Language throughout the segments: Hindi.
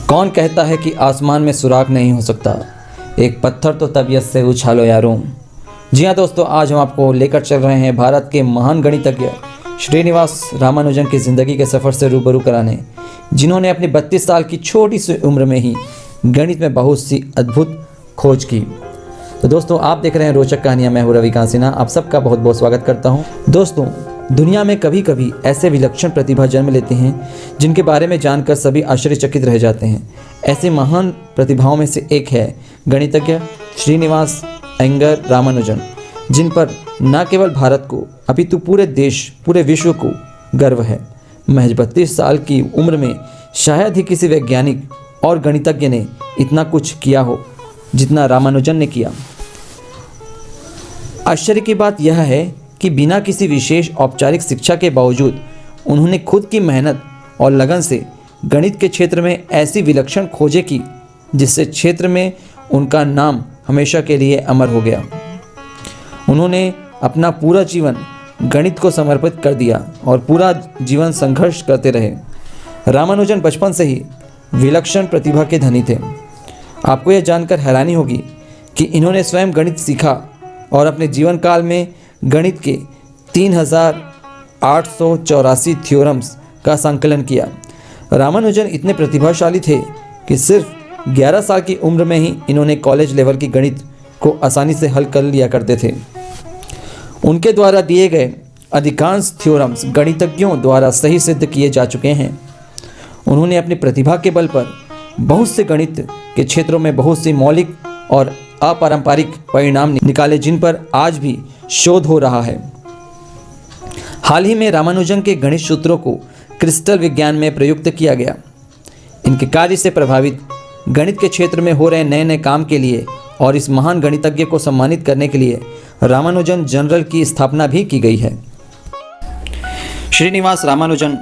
कौन कहता है कि आसमान में सुराग नहीं हो सकता, एक पत्थर तो तबीयत से उछालो यारों। जी हाँ दोस्तों, आज हम आपको लेकर चल रहे हैं भारत के महान गणितज्ञ श्रीनिवास रामानुजन की ज़िंदगी के सफ़र से रूबरू कराने, जिन्होंने अपनी 32 साल की छोटी सी उम्र में ही गणित में बहुत सी अद्भुत खोज की। तो दोस्तों, आप देख रहे हैं रोचक कहानियाँ। मैं हूँ रवि कांसिना, आप सबका बहुत बहुत स्वागत करता हूँ। दोस्तों, दुनिया में कभी कभी ऐसे विलक्षण प्रतिभा जन्म लेते हैं जिनके बारे में जानकर सभी आश्चर्यचकित रह जाते हैं। ऐसे महान प्रतिभाओं में से एक है गणितज्ञ श्रीनिवास अयंगार रामानुजन, जिन पर न केवल भारत को अपितु पूरे देश, पूरे विश्व को गर्व है। महज 32 साल की उम्र में शायद ही किसी वैज्ञानिक और गणितज्ञ ने इतना कुछ किया हो जितना रामानुजन ने किया। आश्चर्य की बात यह है कि बिना किसी विशेष औपचारिक शिक्षा के बावजूद उन्होंने खुद की मेहनत और लगन से गणित के क्षेत्र में ऐसी विलक्षण खोजें की जिससे क्षेत्र में उनका नाम हमेशा के लिए अमर हो गया। उन्होंने अपना पूरा जीवन गणित को समर्पित कर दिया और पूरा जीवन संघर्ष करते रहे। रामानुजन बचपन से ही विलक्षण प्रतिभा के धनी थे। आपको यह जानकर हैरानी होगी कि इन्होंने स्वयं गणित सीखा और अपने जीवन काल में गणित के 3884 थ्योरम्स का संकलन किया। रामानुजन इतने प्रतिभाशाली थे कि सिर्फ 11 साल की उम्र में ही इन्होंने कॉलेज लेवल की गणित को आसानी से हल कर लिया करते थे। उनके द्वारा दिए गए अधिकांश थ्योरम्स गणितज्ञों द्वारा सही सिद्ध किए जा चुके हैं। उन्होंने अपनी प्रतिभा के बल पर बहुत से गणित के क्षेत्रों में बहुत सी मौलिक और अपारंपरिक परिणाम निकाले, जिन पर आज भी शोध हो रहा है। हाल ही में रामानुजन के गणित सूत्रों को क्रिस्टल विज्ञान में प्रयुक्त किया गया। इनके कार्य से प्रभावित गणित के क्षेत्र में हो रहे नए नए काम के लिए और इस महान गणितज्ञ को सम्मानित करने के लिए रामानुजन जनरल की स्थापना भी की गई है। श्रीनिवास रामानुजन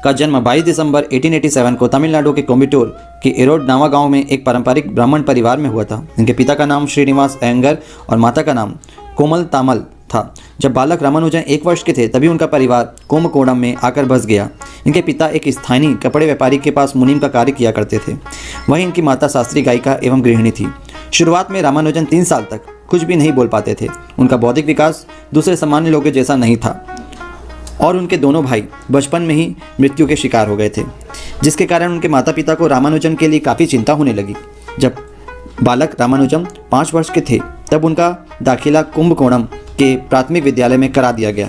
का जन्म 22 दिसंबर 1887 को तमिलनाडु के कोयम्बटूर के एरोड नावा गांव में एक पारंपरिक ब्राह्मण परिवार में हुआ था। इनके पिता का नाम श्रीनिवास अयंगार और माता का नाम कोमल तामल था। जब बालक रामानुजन 1 वर्ष के थे तभी उनका परिवार कुंभकोणम में आकर बस गया। इनके पिता एक स्थानीय कपड़े व्यापारी के पास मुनीम का कार्य किया करते थे। वहीं इनकी माता शास्त्रीय गायिका एवं गृहिणी थी। शुरुआत में रामानुजन 3 साल तक कुछ भी नहीं बोल पाते थे। उनका बौद्धिक विकास दूसरे सामान्य लोगों जैसा नहीं था और उनके दोनों भाई बचपन में ही मृत्यु के शिकार हो गए थे, जिसके कारण उनके माता पिता को रामानुजन के लिए काफ़ी चिंता होने लगी। जब बालक रामानुजन 5 वर्ष के थे तब उनका दाखिला कुंभकोणम के प्राथमिक विद्यालय में करा दिया गया।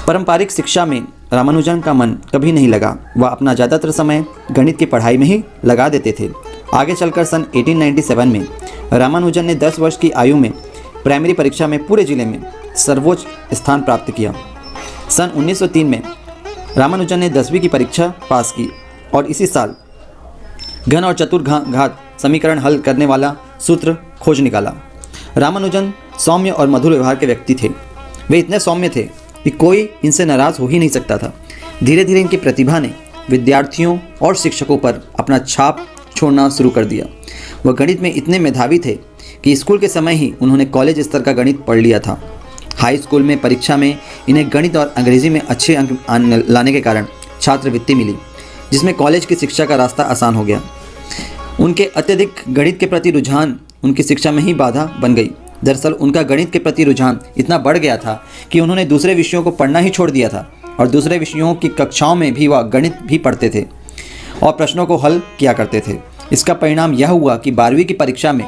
पारंपरिक शिक्षा में रामानुजन का मन कभी नहीं लगा। वह अपना ज़्यादातर समय गणित की पढ़ाई में ही लगा देते थे। आगे चलकर सन 1897 में रामानुजन ने 10 वर्ष की आयु में प्राइमरी परीक्षा में पूरे जिले में सर्वोच्च स्थान प्राप्त किया। सन 1903 में रामानुजन ने 10वीं की परीक्षा पास की और इसी साल घन और चतुर्घात समीकरण हल करने वाला सूत्र खोज निकाला। रामानुजन सौम्य और मधुर व्यवहार के व्यक्ति थे। वे इतने सौम्य थे कि कोई इनसे नाराज़ हो ही नहीं सकता था। धीरे धीरे इनकी प्रतिभा ने विद्यार्थियों और शिक्षकों पर अपना छाप छोड़ना शुरू कर दिया। वह गणित में इतने मेधावी थे कि स्कूल के समय ही उन्होंने कॉलेज स्तर का गणित पढ़ लिया था। हाई स्कूल में परीक्षा में इन्हें गणित और अंग्रेजी में अच्छे अंक लाने के कारण छात्रवृत्ति मिली, जिसमें कॉलेज की शिक्षा का रास्ता आसान हो गया। उनके अत्यधिक गणित के प्रति रुझान उनकी शिक्षा में ही बाधा बन गई। दरअसल उनका गणित के प्रति रुझान इतना बढ़ गया था कि उन्होंने दूसरे विषयों को पढ़ना ही छोड़ दिया था और दूसरे विषयों की कक्षाओं में भी वह गणित भी पढ़ते थे और प्रश्नों को हल किया करते थे। इसका परिणाम यह हुआ कि 12वीं की परीक्षा में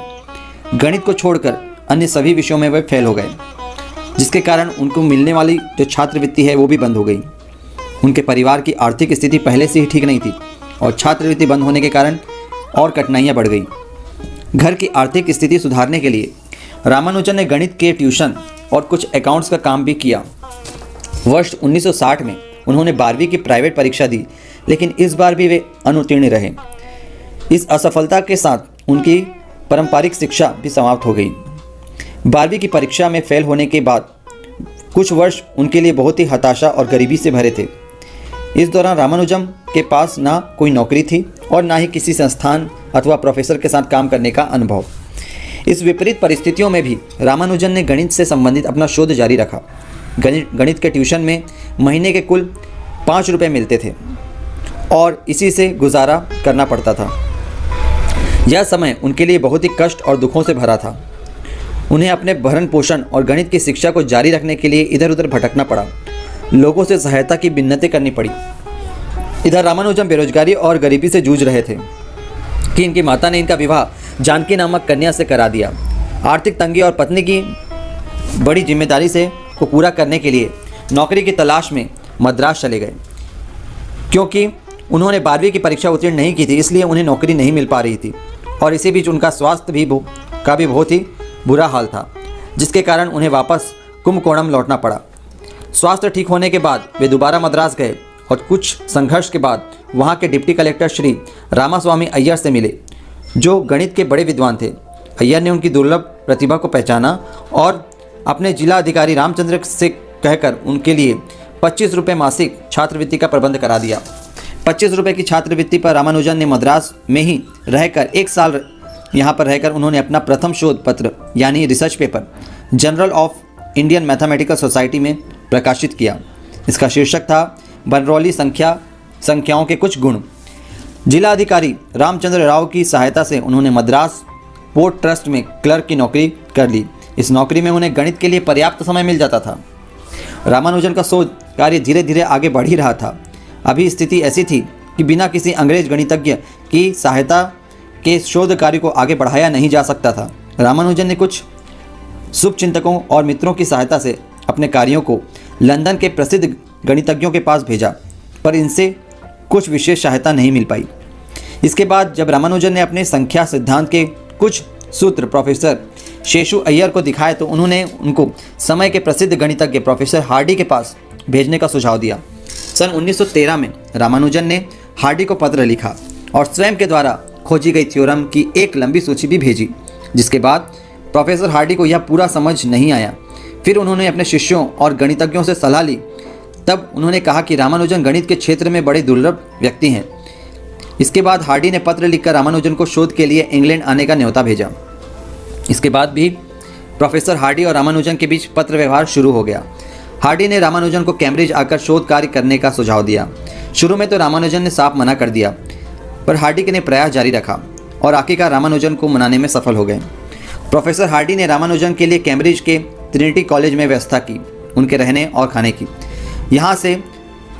गणित को छोड़कर अन्य सभी विषयों में वे फेल हो गए, जिसके कारण उनको मिलने वाली जो छात्रवृत्ति है वो भी बंद हो गई। उनके परिवार की आर्थिक स्थिति पहले से ही ठीक नहीं थी और छात्रवृत्ति बंद होने के कारण और कठिनाइयाँ बढ़ गई। घर की आर्थिक स्थिति सुधारने के लिए रामानुजन ने गणित के ट्यूशन और कुछ अकाउंट्स का काम भी किया। वर्ष 1960 में उन्होंने 12वीं की प्राइवेट परीक्षा दी, लेकिन इस बार भी वे अनुत्तीर्ण रहे। इस असफलता के साथ उनकी पारंपरिक शिक्षा भी समाप्त हो गई। 12वीं की परीक्षा में फेल होने के बाद कुछ वर्ष उनके लिए बहुत ही हताशा और गरीबी से भरे थे। इस दौरान रामानुजन के पास ना कोई नौकरी थी और ना ही किसी संस्थान अथवा प्रोफेसर के साथ काम करने का अनुभव। इस विपरीत परिस्थितियों में भी रामानुजन ने गणित से संबंधित अपना शोध जारी रखा। गणित के ट्यूशन में महीने के कुल 5 रुपये मिलते थे और इसी से गुजारा करना पड़ता था। यह समय उनके लिए बहुत ही कष्ट और दुखों से भरा था। उन्हें अपने भरण पोषण और गणित की शिक्षा को जारी रखने के लिए इधर उधर भटकना पड़ा। लोगों से सहायता की मिन्नतें करनी पड़ी। इधर रामानुजन बेरोजगारी और गरीबी से जूझ रहे थे कि इनकी माता ने इनका विवाह जानकी नामक कन्या से करा दिया। आर्थिक तंगी और पत्नी की बड़ी जिम्मेदारी से को पूरा करने के लिए नौकरी की तलाश में मद्रास चले गए। क्योंकि उन्होंने 12वीं की परीक्षा उत्तीर्ण नहीं की थी, इसलिए उन्हें नौकरी नहीं मिल पा रही थी और इसी बीच उनका स्वास्थ्य भी बहुत ही बुरा हाल था, जिसके कारण उन्हें वापस कुंभकोणम लौटना पड़ा। स्वास्थ्य ठीक होने के बाद वे दोबारा मद्रास गए और कुछ संघर्ष के बाद वहाँ के डिप्टी कलेक्टर श्री रामास्वामी अय्यर से मिले, जो गणित के बड़े विद्वान थे। अय्यर ने उनकी दुर्लभ प्रतिभा को पहचाना और अपने जिला अधिकारी रामचंद्र से कहकर उनके लिए 25 रुपये मासिक छात्रवृत्ति का प्रबंध करा दिया। 25 रुपये की छात्रवृत्ति पर रामानुजन ने मद्रास में ही रहकर 1 साल यहाँ पर रहकर उन्होंने अपना प्रथम शोध पत्र यानी research paper journal of Indian mathematical society में प्रकाशित किया। इसका शीर्षक था बर्नौली संख्याओं के कुछ गुण। जिला अधिकारी रामचंद्र राव की सहायता से उन्होंने मद्रास पोर्ट ट्रस्ट में क्लर्क की नौकरी कर ली। इस नौकरी में उन्हें गणित के लिए पर्याप्त समय मिल जाता था। रामानुजन का शोध कार्य धीरे धीरे आगे बढ़ ही रहा था। अभी स्थिति ऐसी थी कि बिना किसी अंग्रेज गणितज्ञ की सहायता के शोध कार्य को आगे बढ़ाया नहीं जा सकता था। रामानुजन ने कुछ शुभचिंतकों और मित्रों की सहायता से अपने कार्यों को लंदन के प्रसिद्ध गणितज्ञों के पास भेजा, पर इनसे कुछ विशेष सहायता नहीं मिल पाई। इसके बाद जब रामानुजन ने अपने संख्या सिद्धांत के कुछ सूत्र प्रोफेसर शेषु अय्यर को दिखाए तो उन्होंने उनको समय के प्रसिद्ध गणितज्ञ प्रोफेसर हार्डी के पास भेजने का सुझाव दिया। सन 1913 में रामानुजन ने हार्डी को पत्र लिखा और स्वयं के द्वारा खोजी गई थ्योरम की एक लंबी सूची भी भेजी, जिसके बाद प्रोफेसर हार्डी को यह पूरा समझ नहीं आया। फिर उन्होंने अपने शिष्यों और गणितज्ञों से सलाह ली। तब उन्होंने कहा कि रामानुजन गणित के क्षेत्र में बड़े दुर्लभ व्यक्ति हैं। इसके बाद हार्डी ने पत्र लिखकर रामानुजन को शोध के लिए इंग्लैंड आने का न्योता भेजा। इसके बाद भी प्रोफेसर हार्डी और रामानुजन के बीच पत्र व्यवहार शुरू हो गया। हार्डी ने रामानुजन को कैम्ब्रिज आकर शोध कार्य करने का सुझाव दिया। शुरू में तो रामानुजन ने साफ मना कर दिया, पर हार्डी ने प्रयास जारी रखा और आखिरकार रामानुजन को मनाने में सफल हो गए। प्रोफेसर हार्डी ने रामानुजन के लिए कैम्ब्रिज के ट्रिनिटी कॉलेज में व्यवस्था की, उनके रहने और खाने की। यहाँ से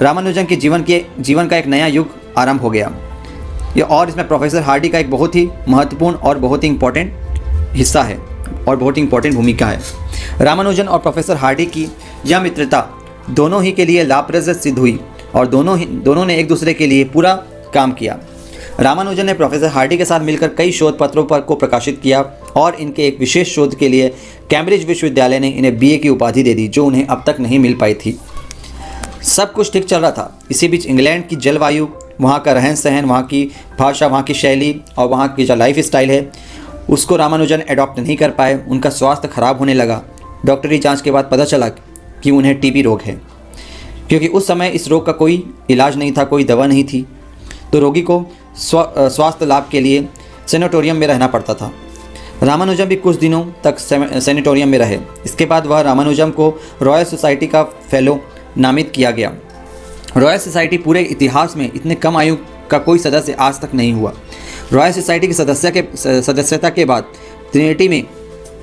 रामानुजन के जीवन का एक नया युग आरंभ हो गया। और इसमें प्रोफेसर हार्डी का एक बहुत ही महत्वपूर्ण और बहुत ही इम्पोर्टेंट हिस्सा है और बहुत ही इम्पोर्टेंट भूमिका है। रामानुजन और प्रोफेसर हार्डी की यह मित्रता दोनों ही के लिए लाभप्रद सिद्ध हुई और दोनों ने एक दूसरे के लिए पूरा काम किया। रामानुजन ने प्रोफेसर हार्डी के साथ मिलकर कई शोध पत्रों को प्रकाशित किया और इनके एक विशेष शोध के लिए कैम्ब्रिज विश्वविद्यालय ने इन्हें BA की उपाधि दे दी, जो उन्हें अब तक नहीं मिल पाई थी। सब कुछ ठीक चल रहा था। इसी बीच इंग्लैंड की जलवायु, वहाँ का रहन सहन, वहाँ की भाषा, वहाँ की शैली और वहाँ की जो लाइफ स्टाइल है, उसको रामानुजन एडॉप्ट नहीं कर पाए। उनका स्वास्थ्य खराब होने लगा। डॉक्टरी जांच के बाद पता चला कि उन्हें TB रोग है। क्योंकि उस समय इस रोग का कोई इलाज नहीं था, कोई दवा नहीं थी, तो रोगी को स्वास्थ्य लाभ के लिए सेनेटोरियम में रहना पड़ता था। रामानुजन भी कुछ दिनों तक सेनेटोरियम में रहे। इसके बाद वह रामानुजन को रॉयल सोसाइटी का फेलो नामित किया गया। रॉयल सोसाइटी पूरे इतिहास में इतने कम आयु का कोई सदस्य आज तक नहीं हुआ। रॉयल सोसाइटी की सदस्यता के बाद ट्रिनिटी में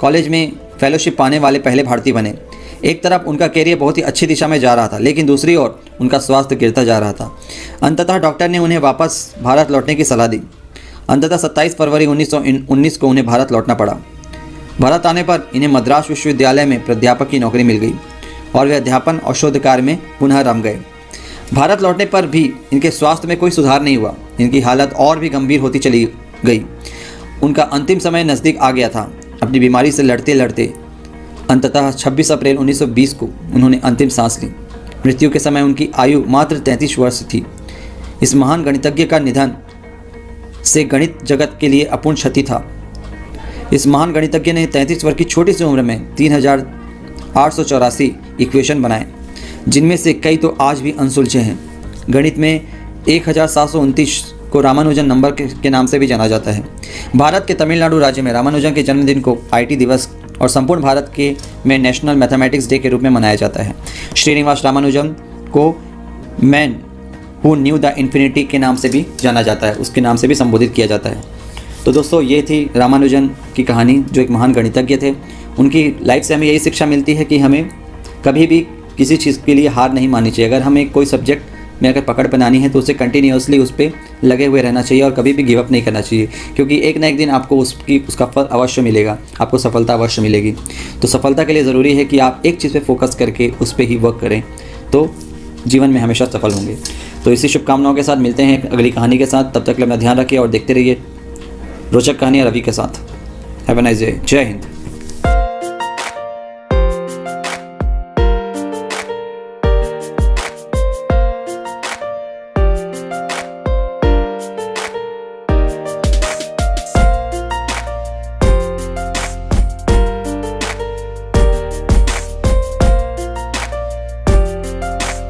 कॉलेज में फेलोशिप पाने वाले पहले भारतीय बने। एक तरफ उनका कैरियर बहुत ही अच्छी दिशा में जा रहा था, लेकिन दूसरी ओर उनका स्वास्थ्य गिरता जा रहा था। अंततः डॉक्टर ने उन्हें वापस भारत लौटने की सलाह दी। अंततः 27 फरवरी 1919 को उन्हें भारत लौटना पड़ा। भारत आने पर इन्हें मद्रास विश्वविद्यालय में प्राध्यापक की नौकरी मिल गई और वे अध्यापन और शोध कार्य में पुनः रम गए। भारत लौटने पर भी इनके स्वास्थ्य में कोई सुधार नहीं हुआ। इनकी हालत और भी गंभीर होती चली गई। उनका अंतिम समय नज़दीक आ गया था। अपनी बीमारी से लड़ते लड़ते अंततः 26 अप्रैल 1920 को उन्होंने अंतिम सांस ली। मृत्यु के समय उनकी आयु मात्र 33 वर्ष थी। इस महान गणितज्ञ का निधन से गणित जगत के लिए अपूर्ण क्षति था। इस महान गणितज्ञ ने 33 वर्ष की छोटी सी उम्र में 3884 इक्वेशन बनाए, जिनमें से कई तो आज भी अनसुलझे हैं। गणित में 1729 को रामानुजन नंबर के नाम से भी जाना जाता है। भारत के तमिलनाडु राज्य में रामानुजन के जन्मदिन को IT दिवस और संपूर्ण भारत में नेशनल मैथमेटिक्स डे के रूप में मनाया जाता है। श्रीनिवास रामानुजन को man who knew the infinity के नाम से भी जाना जाता है, उसके नाम से भी संबोधित किया जाता है। तो दोस्तों ये थी रामानुजन की कहानी, जो एक महान गणितज्ञ थे। उनकी लाइफ से हमें यही शिक्षा मिलती है कि हमें कभी भी किसी चीज़ के लिए हार नहीं माननी चाहिए। अगर हमें कोई सब्जेक्ट में अगर पकड़ बनानी है तो उसे कंटिन्यूअसली उस पर लगे हुए रहना चाहिए और कभी भी गिव अप नहीं करना चाहिए, क्योंकि एक ना एक दिन आपको उसका फल अवश्य मिलेगा, आपको सफलता अवश्य मिलेगी। तो सफलता के लिए ज़रूरी है कि आप एक चीज़ पे फोकस करके उस पर ही वर्क करें, तो जीवन में हमेशा सफल होंगे। तो इसी शुभकामनाओं के साथ मिलते हैं अगली कहानी के साथ। तब तक के लिए अपना ध्यान रखिए और देखते रहिए रोचक कहानियाँ रवि के साथ। Have a nice day. जय हिंद।